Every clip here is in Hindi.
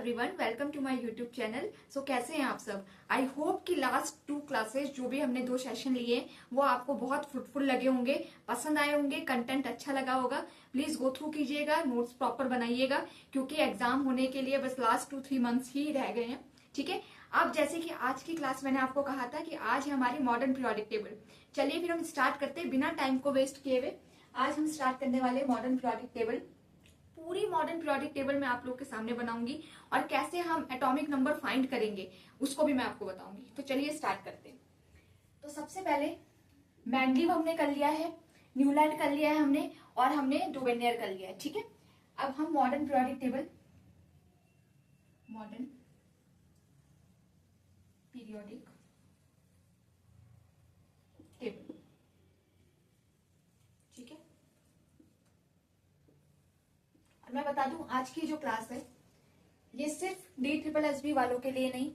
Everyone, welcome to my YouTube channel. So कैसे हैं आप सब। आई होप कि लास्ट 2 क्लासेस जो भी हमने 2 सेशन लिए वो आपको बहुत फ्रूटफुल लगे होंगे, पसंद आए होंगे, कंटेंट अच्छा लगा होगा। प्लीज गो थ्रू कीजिएगा, नोट्स प्रॉपर बनाइएगा क्योंकि एग्जाम होने के लिए बस लास्ट 2-3 मंथ्स ही रह गए हैं। ठीक है, अब जैसे कि आज की क्लास मैंने आपको कहा था कि आज है हमारी मॉडर्न पीरियोडिक टेबल। चलिए फिर हम स्टार्ट करते हैं बिना टाइम को वेस्ट किए हुए। आज हम स्टार्ट करने वाले मॉडर्न पीरियोडिक टेबल। पूरी मॉडर्न पीरियोडिक टेबल मैं आप लोग के सामने बनाऊंगी और कैसे हम एटॉमिक नंबर फाइंड करेंगे उसको भी मैं आपको बताऊंगी। तो चलिए स्टार्ट करते हैं। तो सबसे पहले मेंडलीव हमने कर लिया है, न्यूलैंड कर लिया है हमने, और हमने डुवेनियर कर लिया है। ठीक है, अब हम मॉडर्न पीरियोडिक टेबल ठीक है, और मैं बता दूं आज की जो क्लास है ये सिर्फ DSSB वालों के लिए नहीं,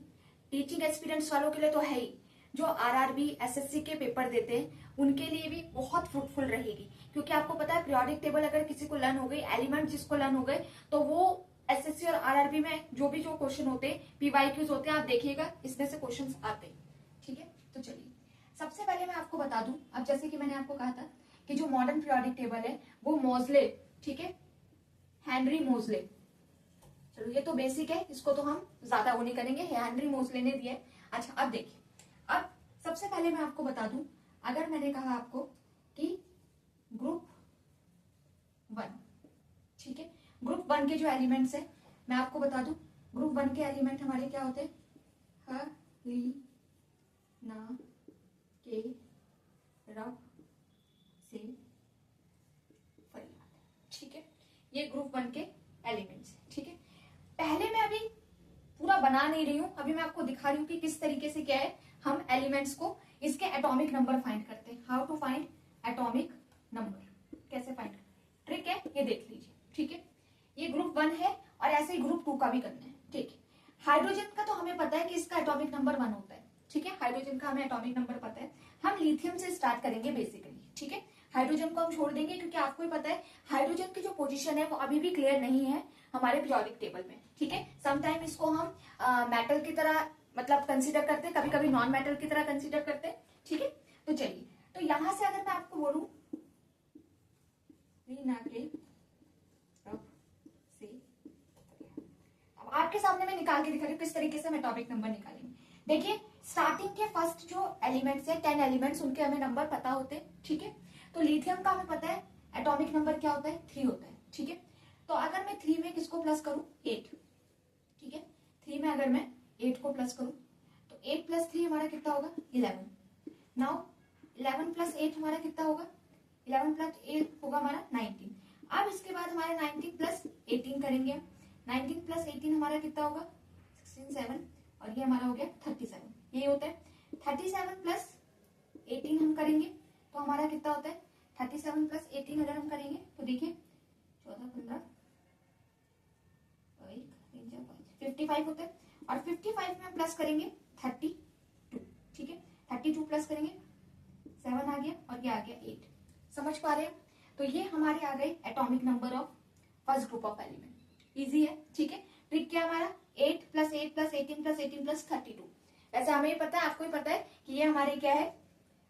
टीचिंग एक्सपीरियंस वालों के लिए तो है ही, जो RRB SSC के पेपर देते हैं उनके लिए भी बहुत फ्रूटफुल रहेगी। क्योंकि आपको पता है पीरियोडिक टेबल अगर किसी को लर्न हो गई, एलिमेंट जिसको लर्न हो गए, तो वो SSC और RRB में जो क्वेश्चन होते हैं, PYQs होते हैं, आप देखिएगा इसमें से क्वेश्चन आते हैं। ठीक है, तो चलिए सबसे पहले मैं आपको बता दूं, अब जैसे कि मैंने आपको कहा था कि जो मॉडर्न पीरियोडिक टेबल है वो मोजले, ठीक है, हेनरी मोजले। चलो ये तो बेसिक है, इसको तो हम ज्यादा वो नहीं करेंगे, हेनरी मोजले ने दिया है। अच्छा अब देखिए, अब सबसे पहले मैं आपको बता दूं, अगर मैंने कहा आपको कि ग्रुप 1, ठीक है, ग्रुप 1 के जो एलिमेंट्स है मैं आपको बता दूं, ग्रुप 1 के एलिमेंट हमारे क्या होते हैं, ह, ली, ना, के, रब, से, फरियाद। ठीक है, ये ग्रुप 1 के एलिमेंट्स है। ठीक है, पहले मैं अभी पूरा बना नहीं रही हूं, अभी मैं आपको दिखा रही हूं कि किस तरीके से क्या है हम एलिमेंट्स को, इसके एटॉमिक नंबर फाइंड करते हैं। How to find atomic number, कैसे फाइंड, ट्रिक है ये देख लीजिए। ठीक है, ये ग्रुप 1 है और ऐसे ही ग्रुप 2 का भी करना है। ठीक है, हाइड्रोजन का तो हमें पता है कि इसका एटॉमिक नंबर 1 होता है। ठीक है, हाइड्रोजन का हमें एटॉमिक नंबर पता है। हम लिथियम से स्टार्ट करेंगे बेसिकली। ठीक है, हाइड्रोजन को हम छोड़ देंगे क्योंकि आपको ही पता है हाइड्रोजन की जो पोजीशन है वो अभी भी क्लियर नहीं है हमारे पीरियोडिक टेबल में। ठीक है, समटाइम इसको हम मेटल की तरह मतलब कंसीडर करते हैं, कभी कभी नॉन मेटल की तरह कंसीडर करते हैं। ठीक है, तो चलिए, तो यहां से अगर मैं आपको बोलूं रीना के रब से, अब आपके सामने मैं निकाल के दिखा रही हूँ किस तरीके से हम एटॉमिक नंबर निकालेंगे। देखिए स्टार्टिंग के फर्स्ट जो एलिमेंट्स है 10 एलिमेंट्स, उनके हमें नंबर पता होते हैं। ठीक है, तो लिथियम का हमें पता है एटॉमिक नंबर क्या होता है, 3 होता है। ठीक है, तो अगर मैं 3 में किसको प्लस करूं, 8। ठीक है, 3 में अगर मैं 8 को प्लस करूं तो 8 प्लस 3 हमारा कितना होगा, 11। नाउ 11 प्लस 8 हमारा कितना होगा, 11 प्लस 8 होगा हमारा 19। अब इसके बाद हमारे 19 प्लस 18 करेंगे, 19 प्लस 18 हमारा कितना होगा 16, 7, और ये हमारा हो गया 37। ये होता है 37 प्लस 18 हम करेंगे तो हमारा कितना होता है, 37 प्लस 18 अगर हम करेंगे तो देखिए 14, 15, 55 होता है, और 55 में प्लस करेंगे 32। ठीक है, 32 प्लस करेंगे 7 आ गया, और ये आ गया 8। समझ पा रहे हैं, तो ये हमारे आ गए atomic number of first group of element. Easy है। ठीक है, ट्रिक क्या हमारा 8 प्लस 8 प्लस 18 प्लस 18 प्लस 32। वैसे हमें पता है, आपको ही पता है कि ये हमारे क्या है,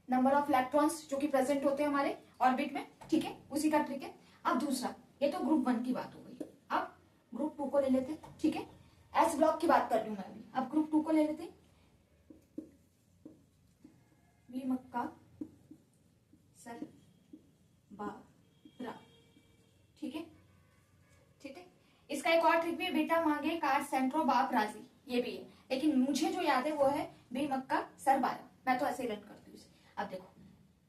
नंबर ऑफ इलेक्ट्रॉन्स जो कि प्रेजेंट होते हैं हमारे ऑर्बिट में। ठीक है, उसी का ट्रिक है। अब दूसरा, ये तो ग्रुप 1 की बात हो गई, अब ग्रुप 2 को ले लेते हैं। ठीक है, एस ब्लॉक की बात कर रही हूं मैं अभी, अब ग्रुप 2 को ले लेते हैं। बी मक्का सर बारा। ठीक है, ठीक है, इसका एक और ट्रिक भी है, बेटा मांगे कार सेंट्रो बाप राजी, ये भी है, लेकिन मुझे जो याद है वो है बी मक्का सर बारा, मैं तो ऐसे ही लर्न करती हूँ। अब देखो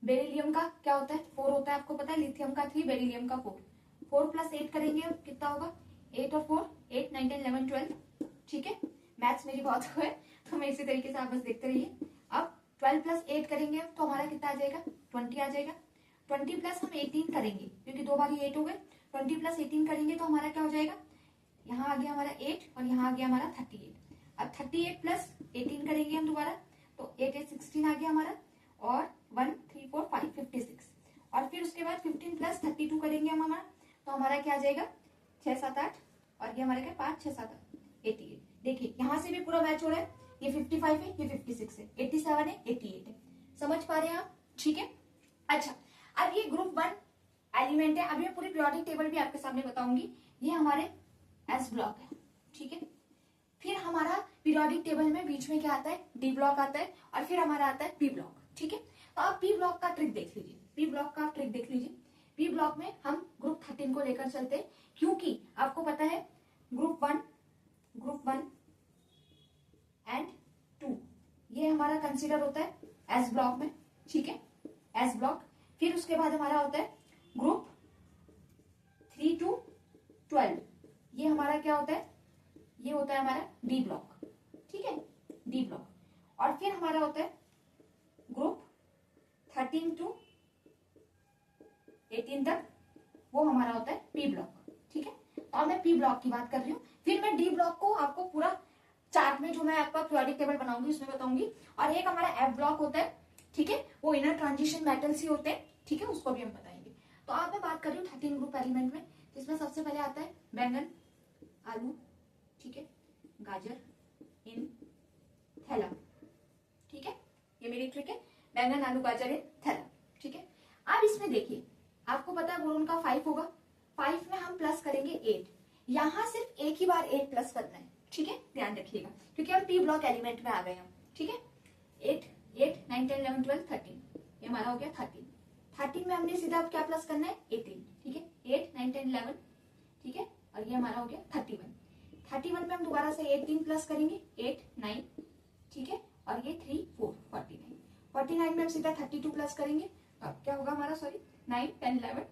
बेरिलियम का क्या होता है, 4 होता है, आपको पता है, लिथियम का 3, बेरिलियम का 4। 4 प्लस 8 करेंगे कितना होगा, 8 और 4 8, 9, 10, 11, 12। ठीक है, मैथ्स मेरी बहुत है तो मैं इसी तरीके से आप बस देखते रहिए। अब 12 प्लस 8 करेंगे तो हमारा कितना आ जाएगा, 20 आ जाएगा। 20 प्लस हम 18 करेंगे क्योंकि 2 बार 8 हो गए, 20 प्लस 18 करेंगे तो हमारा क्या हो जाएगा, यहाँ आ गया हमारा 8 और यहाँ आ गया हमारा 38। अब 38 प्लस 18 करेंगे हम दोबारा तो 8 8 16 आ गया हमारा, और 1 3 4 5 56, और फिर उसके बाद 15 प्लस 32 करेंगे हम हमारा, तो हमारा क्या आ जाएगा 6 7 8, और ये हमारे क्या 5 6 7 8, 88। देखिए यहाँ से भी पूरा मैच हो रहा है, ये 55 है, ये 56 है, 87 है, 88 है। समझ पा रहे हैं आप? ठीक है। अच्छा, अब ये ग्रुप 1 एलिमेंट है। अभी मैं पूरी पीरियोडिक टेबल भी आपके सामने बताऊंगी। ये हमारे एस ब्लॉक है, ठीक है। फिर हमारा पीरियोडिक टेबल में बीच में क्या आता है, डी ब्लॉक आता है, और फिर हमारा आता है पी ब्लॉक, ठीक है। तो आप पी ब्लॉक का ट्रिक देख लीजिए, पी ब्लॉक का ट्रिक देख लीजिए। पी ब्लॉक में हम ग्रुप 13 को लेकर चलते हैं, क्योंकि आपको पता है ग्रुप 1 एंड 2 ये हमारा कंसीडर होता है एस ब्लॉक में, ठीक है, एस ब्लॉक। फिर उसके बाद हमारा होता है ग्रुप 3 to 12, ये हमारा क्या होता है, ये होता है हमारा डी ब्लॉक, ठीक है, डी ब्लॉक। और फिर हमारा होता है ग्रुप 13 to 18 तक, वो हमारा होता है पी ब्लॉक, ठीक है। और मैं पी ब्लॉक की बात कर रही हूँ। फिर मैं डी ब्लॉक को आपको पूरा चार्ट में जो मैं आपका पीरियोडिक टेबल बनाऊंगी उसमें बताऊंगी। और एक हमारा एफ ब्लॉक होता है, ठीक है, वो इनर ट्रांजिशन मेटल्स ही होते हैं, ठीक है, उसको भी हम बताएंगे। तो अब मैं बात कर रही हूँ 13 ग्रुप एलिमेंट में, जिसमें सबसे पहले आता है बैंगन, आलू, ठीक है, गाजर, इन, थैला, ठीक है, ये मेरी ट्रिक है, बैंगन, आलू, गाजर, इन, थैला, ठीक है। अब इसमें देखिए, आपको पता है बोरोन का 5 होगा, 5 में हम प्लस करेंगे 8, यहां सिर्फ एक ही बार 8 प्लस करना है, ठीक है, ध्यान रखिएगा, क्योंकि हम पी ब्लॉक एलिमेंट में आ गए हम, ठीक है। 8 8 9 10 11 12 13, ये हमारा हो गया 13। 13 में हमने सीधा अब क्या प्लस करना है, 18, ठीक है, 8 9 10 11, ठीक है, और ये हमारा हो गया 31। 31 में हम दोबारा से 18 प्लस करेंगे, 8 9, ठीक है, और ये 3 4 49। 49 में हम सीधा 32 प्लस करेंगे, तो अब क्या होगा हमारा, सॉरी, 9 10 11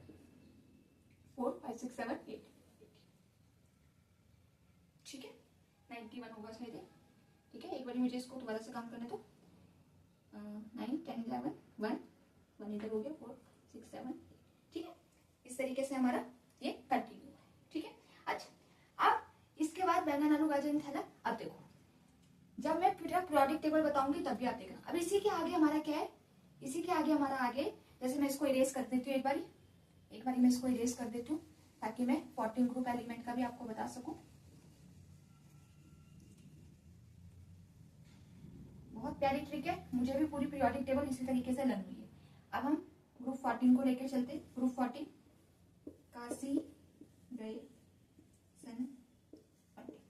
4 5 6 7 8, ठीक है, 91 होगा शायद, ठीक है। एक बार मुझे इसको दोबारा से काम करने दो। 9 10 11 1 इधर हो गया, 4 6 7, ठीक है। इस तरीके से हमारा ये कंटिन्यू है, ठीक है। अच्छा, अब इसके बाद बैंगन, आलू, गाजर, थैला। अब देखो, जब मैं पूरा पीरियोडिक टेबल बताऊंगी तब भी आप देखना। अब इसी के आगे हमारा क्या है, इसी के आगे हमारा आगे, जैसे मैं इसको इरेज कर देती हूँ, एक बारी मैं इसको इरेज कर देती हूँ, ताकि मैं 14 ग्रुप एलिमेंट का भी आपको बता सकूं। बहुत प्यारी ट्रिक है, मुझे भी पूरी पीरियोडिक टेबल इसी तरीके से लग रही है। अब हम ग्रुप 14 को लेकर चलते। ग्रुप 14 काशी गए सन पंडित,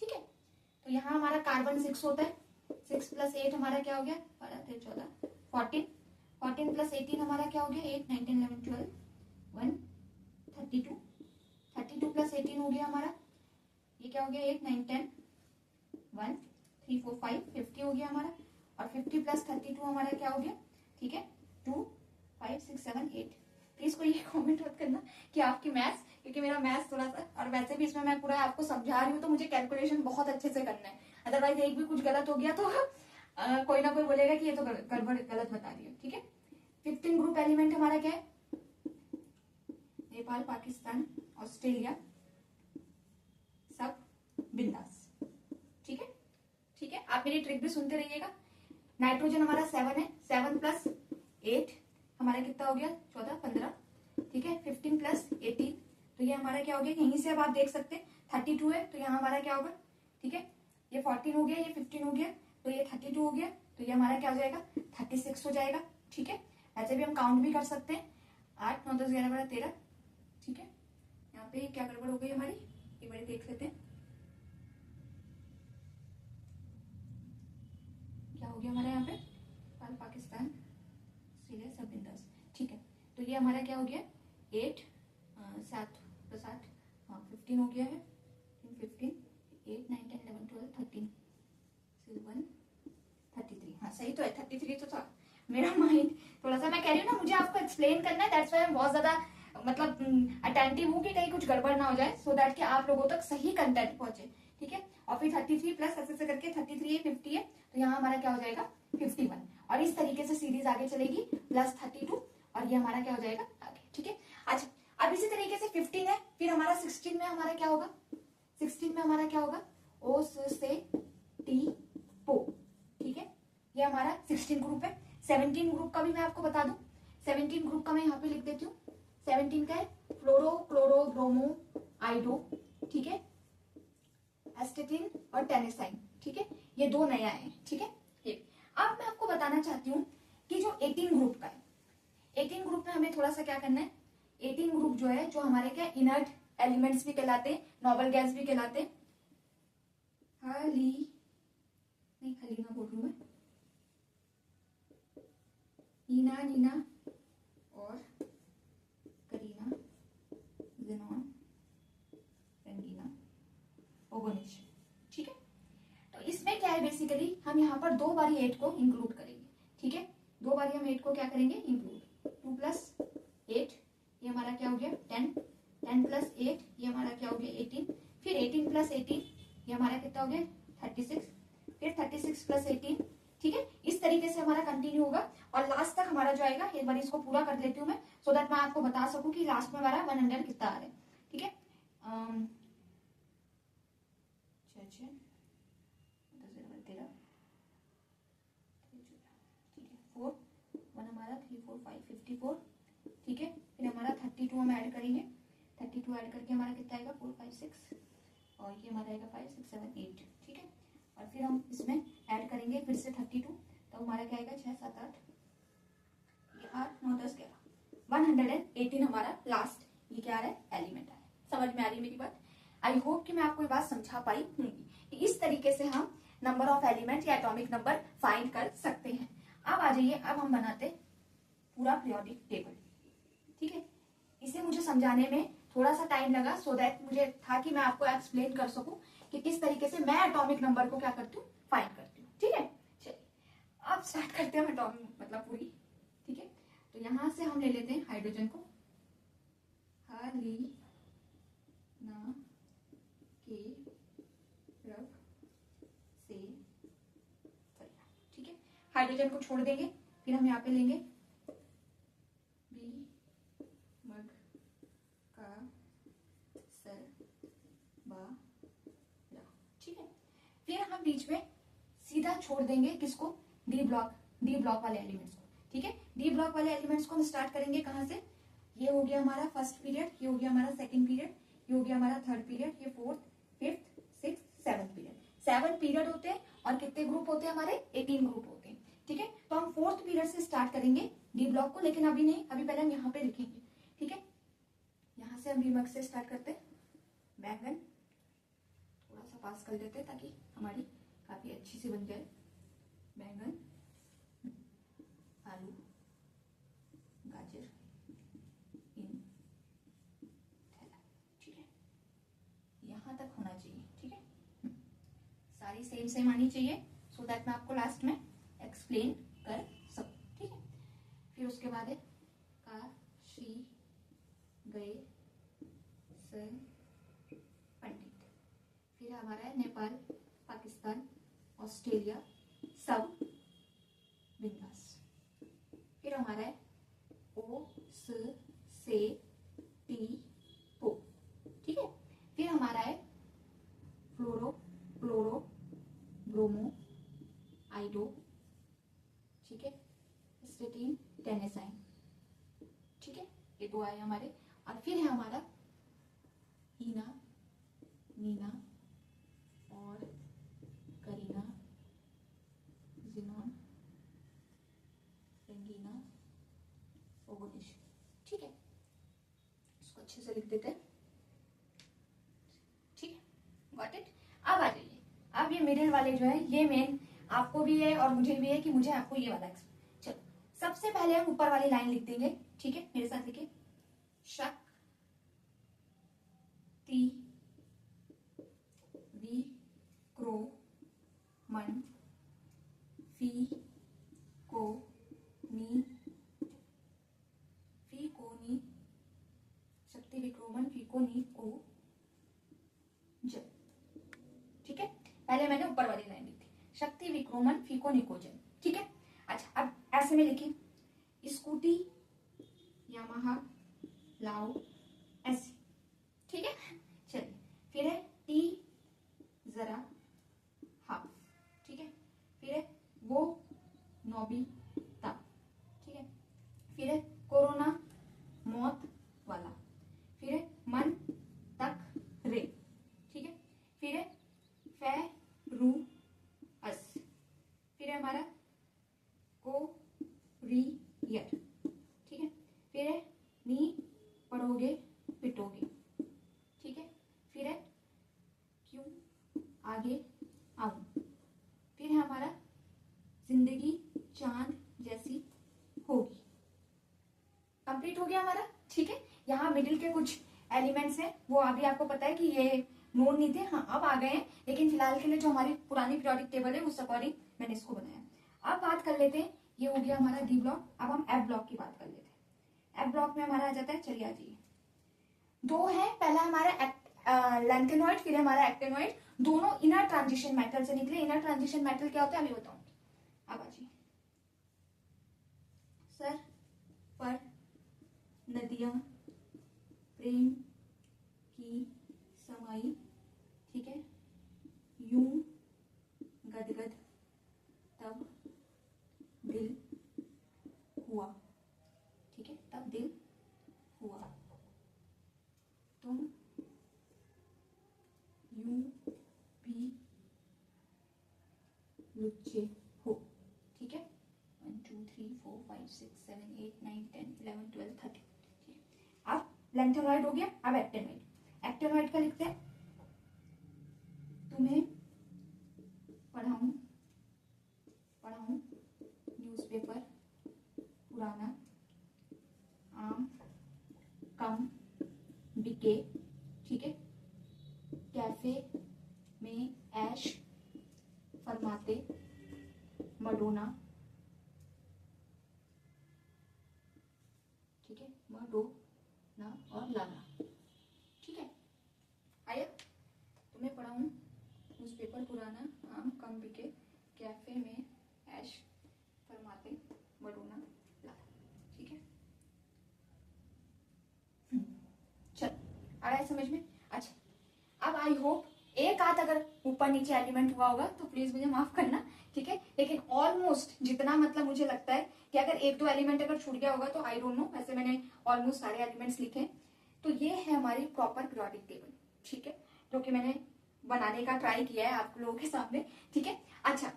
ठीक है। तो यहाँ हमारा कार्बन 6 होता है, 6 + 8 हमारा क्या हो गया, 12 13 14 14, 14 + 18 हमारा क्या हो गया, 8 9 10 11 12 1 32, 32 + 18 हो गया हमारा, ये क्या हो गया, 8 9 10 1 3 4 5 50 हो गया हमारा। और 50 + 32 हमारा क्या हो गया, ठीक है, 2 5 6 7 8। प्लीज कोई ये कमेंट मत करना कि आपकी मैथ्स, क्योंकि मेरा मैथ्स थोड़ा सा, और वैसे भी इसमें मैं पूरा आपको समझा रही हूँ, तो मुझे कैलकुलेशन बहुत अच्छे से करना है, अदरवाइज एक भी कुछ गलत हो गया तो कोई ना कोई बोलेगा कि ये तो गड़बड़ गलत बता रही है, ठीक है। 15 ग्रुप एलिमेंट हमारा क्या है, नेपाल, पाकिस्तान, ऑस्ट्रेलिया, सब बिंदास, ठीक है, ठीक है। आप मेरी ट्रिक भी सुनते रहिएगा। नाइट्रोजन हमारा 7 है, 7 + 8 हमारा कितना हो गया, 14 15, ठीक है। 15 + 18, तो ये हमारा क्या हो गया, यहीं से अब आप देख सकते हैं 32 है, तो यहाँ हमारा क्या होगा, ठीक है, ये 14 हो गया, ये 15 हो गया, तो ये 32 हो गया, तो ये हमारा क्या हो जाएगा, 36 हो जाएगा, ठीक है। ऐसे भी हम काउंट भी कर सकते हैं, 8 9 10 11 12 13, ठीक है। यहाँ पे क्या गड़बड़ हो गई हमारी, एक बार देख लेते हैं क्या हो गया हमारा, यहाँ पे पाकिस्तान, ऑस्ट्रेलिया, सब बिंदास, ठीक है। तो ये हमारा क्या हो गया, 8 7 + 8 15 हो गया है, 15 8 9 10 11 12 13 1 33, हाँ सही तो है, 33 तो था। मेरा माइंड थोड़ा सा, मैं कह रही हूँ ना, मुझे आपको एक्सप्लेन करना है, दैट्स व्हाई मैं बहुत ज्यादा मतलब अटेंटिव हूँ कि कहीं कुछ गड़बड़ ना हो जाए, सो दैट कि आप लोगों तक सही कंटेंट पहुंचे, ठीक है। और फिर 33 प्लस ऐसे करके 33 है, 50 है, तो यहाँ हमारा क्या हो जाएगा, 51। और इस तरीके से सीरीज आगे चलेगी, +32, और ये हमारा क्या हो जाएगा आगे, ठीक है। अच्छा, अब इसी तरीके से 15 है, फिर हमारा 16 में हमारा क्या होगा, 16 में हमारा क्या होगा, ओ से टी पो, ठीक है। ये हमारा 16 ग्रुप है। 17 ग्रुप का भी मैं आपको बता दूं, 17 ग्रुप का मैं यहाँ पे लिख देती हूँ। 17 का है फ्लोरो क्लोरो ब्रोमो आइडो, ठीक है, एस्टेटिन और टेनेसाइन, ठीक है, ये 2 नया है, ठीक है। ये अब मैं आपको बताना चाहती हूँ कि जो 18 ग्रुप का है, 18 ग्रुप में हमें थोड़ा सा क्या करना है। 18 ग्रुप जो है, जो हमारे क्या इनर्ट एलिमेंट्स भी कहलाते हैं, नोबल गैस भी कहलाते हैं। हलीना बोल रही हूँ मैं, ईना, नीना और करीना, जेनॉन, रंगीना, ओगोनिश, ठीक है। तो इसमें क्या है, बेसिकली हम यहाँ पर 2 बारी 8 को इंक्लूड करेंगे, ठीक है। 2 बारी हम 8 को क्या करेंगे, इंक्लूड। 2 + 8 ये हमारा क्या हो गया 10, 10 + 8 ये हमारा क्या हो गया 18, फिर 18 + 18 ये हमारा कितना हो गया 36, फिर 36 + 18, ठीक है। इस तरीके से हमारा कंटिन्यू होगा और लास्ट तक हमारा जो आएगा, एक बार इसको पूरा कर लेती हूँ मैं, सो दैट मैं आपको बता सकूं कि लास्ट में हमारा 100 कितना आ रहा है, ठीक है। 4 1 हमारा 3 4 5 54, ठीक है। फिर हमारा 32 हम ऐड करेंगे, 32 ऐड करके हमारा कितना आएगा 4 5 6 और ये हमारा आएगा 5 6 7 8, ठीक है। और फिर हम इसमें ऐड करेंगे फिर से 32, तो हमारा क्या आएगा 6 7 8 8 9 10 11 118 हमारा लास्ट ये क्या आ रहा है एलिमेंट आ रहा है। समझ में आ रही है मेरी बात? आई होप कि मैं आपको ये बात समझा पाई होंगी। इस तरीके से हम नंबर ऑफ एलिमेंट या एटॉमिक नंबर फाइंड कर सकते हैं। अब आ जाइए, अब हम बनाते पूरा पीरियोडिक टेबल, ठीक है। इसे मुझे समझाने में थोड़ा सा टाइम लगा, सो दैट मुझे था कि मैं आपको एक्सप्लेन कर सकूं कि किस तरीके से मैं एटॉमिक नंबर को क्या करती हूँ फाइंड करती हूँ, ठीक है। चलिए अब स्टार्ट करते हैं एटॉमिक मतलब पूरी, ठीक है। तो यहां से हम ले लेते हैं हाइड्रोजन को, हलीना के रब से, ठीक है। हाइड्रोजन को छोड़ देंगे, फिर हम यहाँ पे लेंगे बी मग का सर बा ला, ठीक है। फिर हम बीच में सीधा छोड़ देंगे किसको, डी ब्लॉक वाले एलिमेंट्स को, ठीक है। डी ब्लॉक वाले एलिमेंट्स को हम स्टार्ट करेंगे कहां से, ये हो गया हमारा फर्स्ट पीरियड, ये हो गया हमारा सेकंड पीरियड, ये हो गया हमारा थर्ड पीरियड, ये fourth fifth sixth seventh period. 7 period होते हैं और कितने ग्रुप होते हैं हमारे 18 ग्रुप होते हैं, ठीक है। तो हम 4th पीरियड से स्टार्ट करेंगे डी ब्लॉक को, लेकिन अभी नहीं, अभी पहले हम यहाँ पे लिखेंगे, ठीक है। यहाँ से हम बीमक से स्टार्ट करते हैं, बैंगन थोड़ा सा पास कर देते हैं ताकि हमारी काफी अच्छी सी बन जाए। बैंगन, आलू, गाजर, इन, थैला, ठीक है। यहाँ तक होना चाहिए, ठीक है। सारी सेम सेम आनी चाहिए, सो दैट मैं आपको लास्ट में एक्सप्लेन कर सकूं, ठीक है। फिर उसके बाद है काशी गए सर पंडित, फिर हमारा है नेपाल, पाकिस्तान, ऑस्ट्रेलिया सब बिंदास। फिर हमारा है ओ स से टी पो, ठीक है। फिर हमारा है फ्लोरो क्लोरो ब्रोमो आइडो, ठीक है, एस्टेटिन टेनेसाइन, ठीक है। ये 2 आए हमारे। और फिर है हमारा हीना, नीना और करीना, जिनॉन, रंगीना, ओगोनिश, ठीक है। इसको अच्छे से लिख देते हैं, ठीक है, गॉट इट। अब आ जाइए, अब ये मिडिल वाले जो है ये मेन आपको भी है और मुझे भी है कि मुझे आपको ये वाला। चलो सबसे पहले हम ऊपर वाली लाइन लिख देंगे, ठीक है, मेरे साथ लिखिए, शक ती वी क्रो मन फी को नी शक्ति विक्रोमन फीकोनी को जन, ठीक है। पहले मैंने ऊपर वाली लाइन लिखी थी, शक्ति विक्रोमन फीकोनिकोजन, ठीक है। अच्छा अब ऐसे में लिखिए, स्कूटी यामाहा लाओ ऐसे, ठीक है। चलिए फिर है टी जरा हाफ, ठीक है। फिर है वो नोबी ता, ठीक है। फिर है कोरोना मौत वाला, फिर है मन तक रे, ठीक है। फिर है आगे आऊं। फिर है हमारा जिंदगी चांद जैसी होगी। कंप्लीट हो गया हमारा। ठीक है, यहाँ मिडिल के कुछ एलिमेंट्स हैं वो अभी आपको पता है कि ये नोन नहीं थे, हाँ अब आ गए हैं, लेकिन फिलहाल के लिए जो हमारी पुरानी पीरियोडिक टेबल है उस अकॉर्डिंग मैंने इसको बनाया। अब बात कर लेते हैं, ये हो गया हमारा डी ब्लॉक। अब हम एफ ब्लॉक की बात कर लेते हैं। एफ ब्लॉक में हमारा आ जाता है, चलिए आ जाइए, दो है, पहला हमारा लैंथेनॉइड, फिर हमारा एक्टेनॉइड। दोनों इनर ट्रांजिशन मेटल से निकले। इनर ट्रांजिशन मेटल क्या होता है अभी बताऊंगी। अब आ जाइए, सर पर नदियां प्रेम की समाई, ठीक है, यूं गदगद तब दिल हुआ, ठीक है, तब दिल हुआ, तुम यूं भी लुच्चे हो, ठीक है। 1 2 3 4 5 6 7 8 9 10 11 12 13, ठीक है। अब लैंथेनॉइड हो गया। अब एक्टेनॉइड। एक्टेनॉइड का लिखते हैं, तुम्हें पढ़ाऊं पढ़ाऊं न्यूज़पेपर पुराना, आम कम बिके, ठीक है, कैफे में ऐश फरमाते मडोना, ठीक है, मडोना और लाला, ठीक है। आया, तुम्हें पढ़ाऊं न्यूज़पेपर पुराना, आम कम बिके, कैफे में ऐश फरमाते मडोना लाला, ठीक है। चल आ रहा है समझ में। अच्छा, अब आई होप एक आध अगर ऊपर नीचे एलिमेंट हुआ होगा तो प्लीज मुझे माफ करना, ठीक है, लेकिन ऑलमोस्ट जितना मतलब मुझे लगता है कि अगर एक दो एलिमेंट अगर छूट गया होगा तो आई डोंट नो, वैसे मैंने ऑलमोस्ट सारे एलिमेंट्स लिखे। तो ये है हमारी प्रॉपर पीरियोडिक टेबल, ठीक है, जो कि मैंने बनाने का ट्राई किया है आप लोगों के सामने, ठीक है। अच्छा,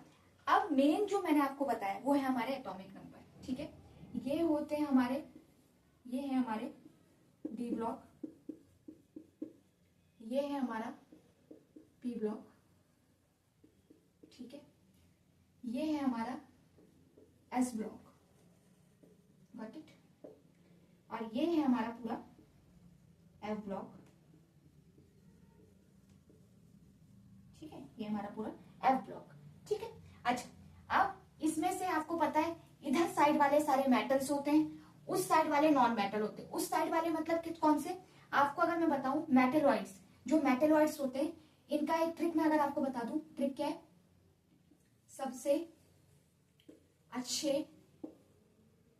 अब मेन जो मैंने आपको बताया वो है हमारे एटॉमिक नंबर, ठीक है। ये होते हैं हमारे, ये है हमारे डी ब्लॉक, ये है हमारा पी ब्लॉक, ठीक है, ये है हमारा एस ब्लॉक, गॉट इट, और ये है हमारा पूरा एफ ब्लॉक, ठीक है, ये हमारा पूरा एफ ब्लॉक, ठीक है। अच्छा, अब इसमें से आपको पता है इधर साइड वाले सारे मेटल्स होते हैं, उस साइड वाले नॉन मेटल होते हैं। उस साइड वाले मतलब कौन से, आपको अगर मैं बताऊं मेटेलॉइड्स, जो मेटेलॉइड्स होते हैं इनका एक ट्रिक मैं अगर आपको बता दूं, ट्रिक क्या है, सबसे अच्छे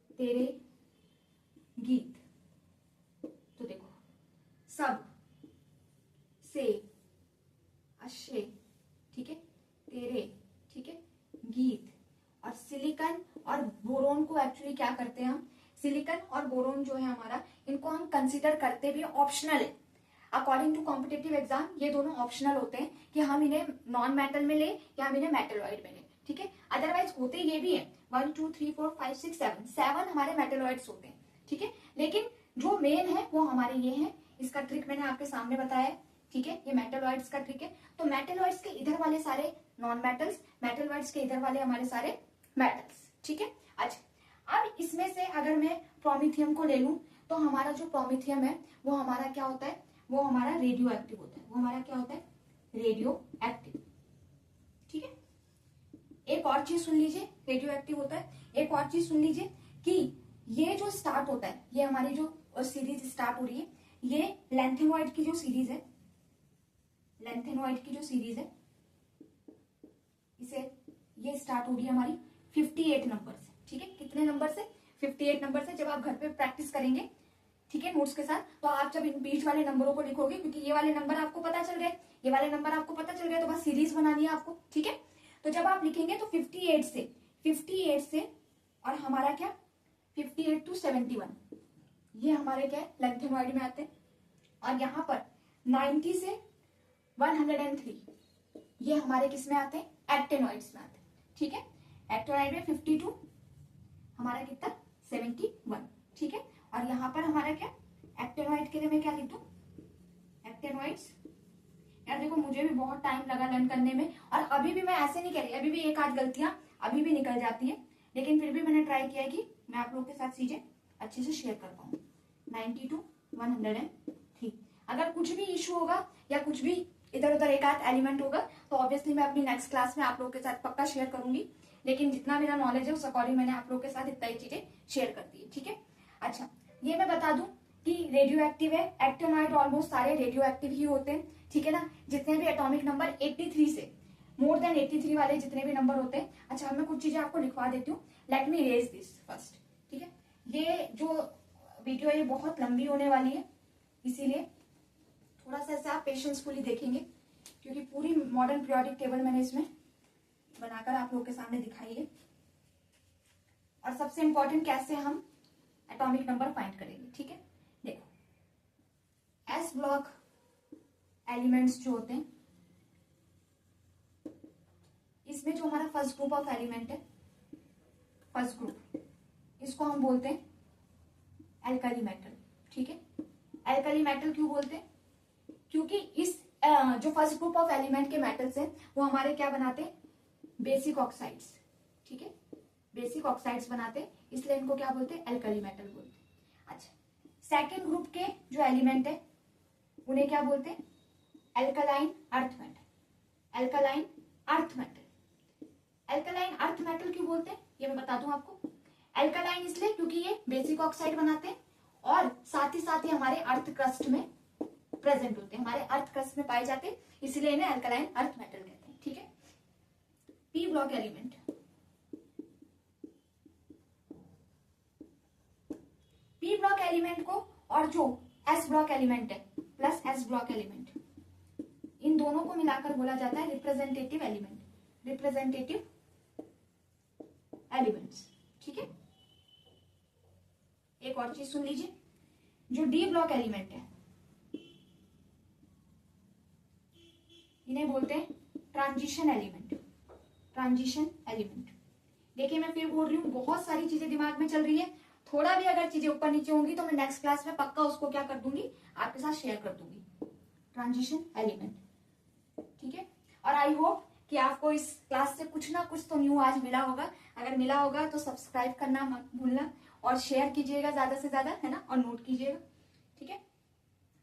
तेरे गीत, तो देखो सब से अच्छे, ठीक है, तेरे, ठीक है, गीत, और सिलिकॉन और बोरोन को एक्चुअली क्या करते हैं हम, सिलिकॉन और बोरोन जो है हमारा, इनको हम कंसीडर करते भी ऑप्शनल है अकॉर्डिंग टू कॉम्पिटेटिव एग्जाम। ये दोनों ऑप्शनल होते हैं कि हम इन्हें नॉन मेटल में ले या हम इन्हें मेटेलॉइड में ले, ठीक है। अदरवाइज होते ये भी है 1 2 3 4 5 6 7 हमारे मेटेलॉइड्स होते हैं, ठीक है, लेकिन जो मेन है वो हमारे ये है। इसका ट्रिक मैंने आपके सामने बताया है, ठीक है, ये मेटेलॉइड्स का ट्रिक है। तो मेटेलॉइड्स के इधर वाले सारे नॉन मेटल्स, मेटेलॉइड्स के इधर वाले हमारे सारे मेटल्स, ठीक है। अच्छा, अब इसमें से अगर मैं प्रोमिथियम को ले लूं तो हमारा जो प्रोमिथियम है वो हमारा क्या होता है, वो हमारा रेडियो एक्टिव होता है। वो हमारा क्या होता है, रेडियो एक्टिव, ठीक है। एक और चीज सुन लीजिए, रेडियो एक्टिव होता है। एक और चीज सुन लीजिए कि ये जो स्टार्ट होता है, ये हमारी जो सीरीज स्टार्ट हो रही है, ये लैंथेनॉइड की जो सीरीज है, लैंथेनॉइड की जो सीरीज है, इसे ये स्टार्ट होगी हमारी 58 नंबर से, ठीक है। कितने नंबर से, 58 नंबर से। जब आप घर पे प्रैक्टिस करेंगे, ठीक है, नोट्स के साथ, तो आप जब इन बीच वाले नंबरों को लिखोगे, क्योंकि ये वाले नंबर आपको पता चल गए, ये वाले नंबर आपको पता चल गए, तो बस सीरीज बनानी है आपको, ठीक है। तो जब आप लिखेंगे तो 58 से और हमारा क्या 58 to 71, ये हमारे क्या है, लैंथेनॉइड में आते हैं। और यहाँ पर 90 से 103 ये हमारे किस में आते हैं, एक्टेनॉइड्स में आते हैं, ठीक है। एक्टेनॉइड में 52, हमारा कितना 71, ठीक है। और यहाँ पर हमारा क्या, एक्टेनॉइड के लिए मैं क्या लिख दूं, एक्टेनॉइड्स यार देखो मुझे भी बहुत टाइम लगा लर्न करने में, और अभी भी मैं ऐसे नहीं कह रही, अभी भी एक आध गलतियां अभी भी निकल जाती है, लेकिन फिर भी मैंने ट्राई किया है कि मैं आप लोगों के साथ चीजें अच्छे से शेयर कर पाऊँ। 90 to 103। अगर कुछ भी इशू होगा या कुछ भी इधर उधर एक आध एलिमेंट होगा तो ऑब्वियसली मैं अपनी नेक्स्ट क्लास में आप लोगों के साथ पक्का शेयर करूंगी, लेकिन जितना मेरा नॉलेज है उस अकॉर्डिंग मैंने आप लोगों के साथ इतना ही चीजें शेयर कर दी है, ठीक है। अच्छा, ये मैं बता दूं कि रेडियो एक्टिव है, एक्टिनॉइड ऑलमोस्ट सारे रेडियो एक्टिव ही होते हैं, ठीक है ना। जितने भी एटॉमिक नंबर 83 से मोर देन 83 वाले जितने भी नंबर होते हैं। अच्छा, मैं कुछ चीजें आपको लिखवा देती हूँ, let me raise this first, ठीक है। ये जो वीडियो है ये बहुत लंबी होने वाली है, इसीलिए थोड़ा सा ऐसा आप पेशेंसफुली देखेंगे, क्योंकि पूरी मॉडर्न पीरियोडिक टेबल मैंने इसमें बनाकर आप लोगों के सामने दिखाई है, और सबसे इंपॉर्टेंट कैसे हम एटॉमिक नंबर फाइंड करेंगे, ठीक है। देखो, एस ब्लॉक एलिमेंट्स जो होते हैं, इसमें जो हमारा फर्स्ट ग्रुप ऑफ एलिमेंट है, फर्स्ट ग्रुप, इसको हम बोलते हैं एल्कली मेटल, ठीक है। एल्कली मेटल क्यों बोलते हैं? क्योंकि इस जो फर्स्ट ग्रुप ऑफ एलिमेंट के मेटल्स हैं वो हमारे क्या बनाते हैं, बेसिक ऑक्साइड्स, ठीक है, बेसिक ऑक्साइड्स बनाते हैं, इसलिए इनको क्या बोलते हैं, एल्कली मेटल बोलते हैं। अच्छा, सेकेंड ग्रुप के जो एलिमेंट है उन्हें क्या बोलते हैं, alkaline earth metal, alkaline earth metal. Alkaline earth metal क्यों बोलते हैं ये मैं बता दूं आपको। एल्कलाइन इसलिए क्योंकि ये बेसिक ऑक्साइड बनाते हैं और साथ ही हमारे अर्थ क्रस्ट में प्रेजेंट होते हैं, हमारे अर्थ क्रस्ट में पाए जाते हैं, इसलिए इन्हें एल्कलाइन अर्थ मेटल कहते हैं, ठीक है। P block element, P block element को और जो एस ब्लॉक एलिमेंट है प्लस एस ब्लॉक एलिमेंट, इन दोनों को मिलाकर बोला जाता है रिप्रेजेंटेटिव एलिमेंट, रिप्रेजेंटेटिव एलिमेंट्स, ठीक है। एक और चीज सुन लीजिए, जो डी ब्लॉक एलिमेंट है इन्हें बोलते हैं ट्रांजिशन एलिमेंट, ट्रांजिशन एलिमेंट। देखिए मैं फिर बोल रही हूँ, बहुत सारी चीजें दिमाग में चल रही है, थोड़ा भी अगर चीजें ऊपर नीचे होंगी तो मैं नेक्स्ट क्लास में पक्का उसको क्या कर दूंगी, आपके साथ शेयर कर दूंगी, ट्रांजिशन एलिमेंट, ठीक है। और आई होप कि आपको इस क्लास से कुछ ना कुछ तो न्यू आज मिला होगा, अगर मिला होगा तो सब्सक्राइब करना मत भूलना और शेयर कीजिएगा ज्यादा से ज्यादा, है ना, और नोट कीजिएगा, ठीक है।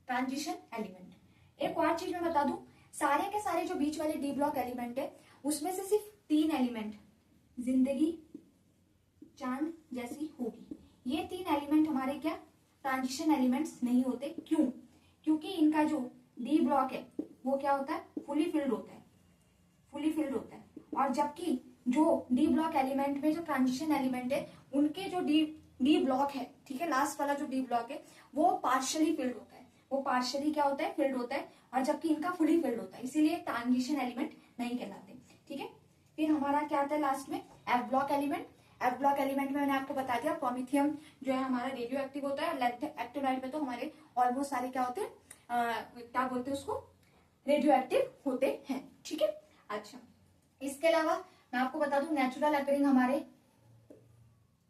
Transition element. एक और चीज मैं बता दूं, सारे के सारे जो बीच वाले डी ब्लॉक एलिमेंट है उसमें से सिर्फ 3 एलिमेंट जिंदगी चांद जैसी होगी, ये 3 एलिमेंट हमारे क्या ट्रांजिशन एलिमेंट्स नहीं होते। क्यों? क्योंकि इनका जो डी ब्लॉक है वो क्या होता है, फुली फिल्ड होता है, फुली फिल्ड होता है, और जबकि जो डी ब्लॉक एलिमेंट में जो ट्रांजिशन एलिमेंट है उनके जो डी ब्लॉक है, ठीक है, लास्ट वाला जो डी ब्लॉक है वो पार्शियली फिल्ड होता है, वो पार्शियली क्या होता है, फिल्ड होता है, और जबकि इनका फुली फिल्ड होता है, इसीलिए ट्रांजिशन एलिमेंट नहीं कहलाते, ठीक है। फिर हमारा क्या आता है लास्ट में, F block element. F block element में मैंने आपको बता दिया, प्रोमिथियम जो है हमारा रेडियो एक्टिव होता है, एक्टिनाइड में तो हमारे ऑलमोस्ट सारे क्या होते हैं, क्या बोलते हैं उसको, रेडियो एक्टिव होते हैं, ठीक है। अच्छा, इसके अलावा मैं आपको बता दूं, नेचुरल अकरिंग, हमारे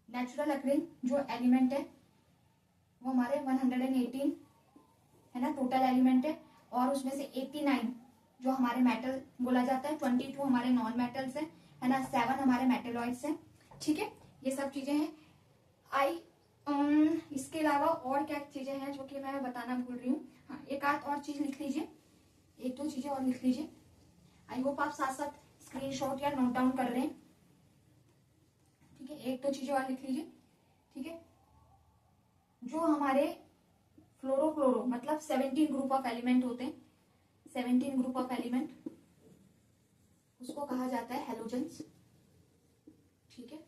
नेचुरल अकरिंग जो एलिमेंट है वो हमारे 118 है ना, टोटल एलिमेंट है, और उसमें से 89 जो हमारे मेटल बोला जाता है, 22 हमारे नॉन मेटल्स है ना, 7 हमारे मेटेलॉइड्स हैं, ठीक है। ये सब चीजें हैं। इसके अलावा और क्या चीजें हैं जो कि मैं बताना भूल रही हूँ, हाँ, एक आध और चीज लिख लीजिए, एक दो चीजें और लिख लीजिए। आई होप आप साथ साथ स्क्रीनशॉट या नोट डाउन कर रहे हैं, ठीक है। एक दो चीजें और लिख लीजिए, ठीक है। जो हमारे फ्लोरो मतलब 17 ग्रुप ऑफ एलिमेंट होते हैं, 17 ग्रुप ऑफ एलिमेंट, उसको कहा जाता है हेलोजेंस, ठीक है।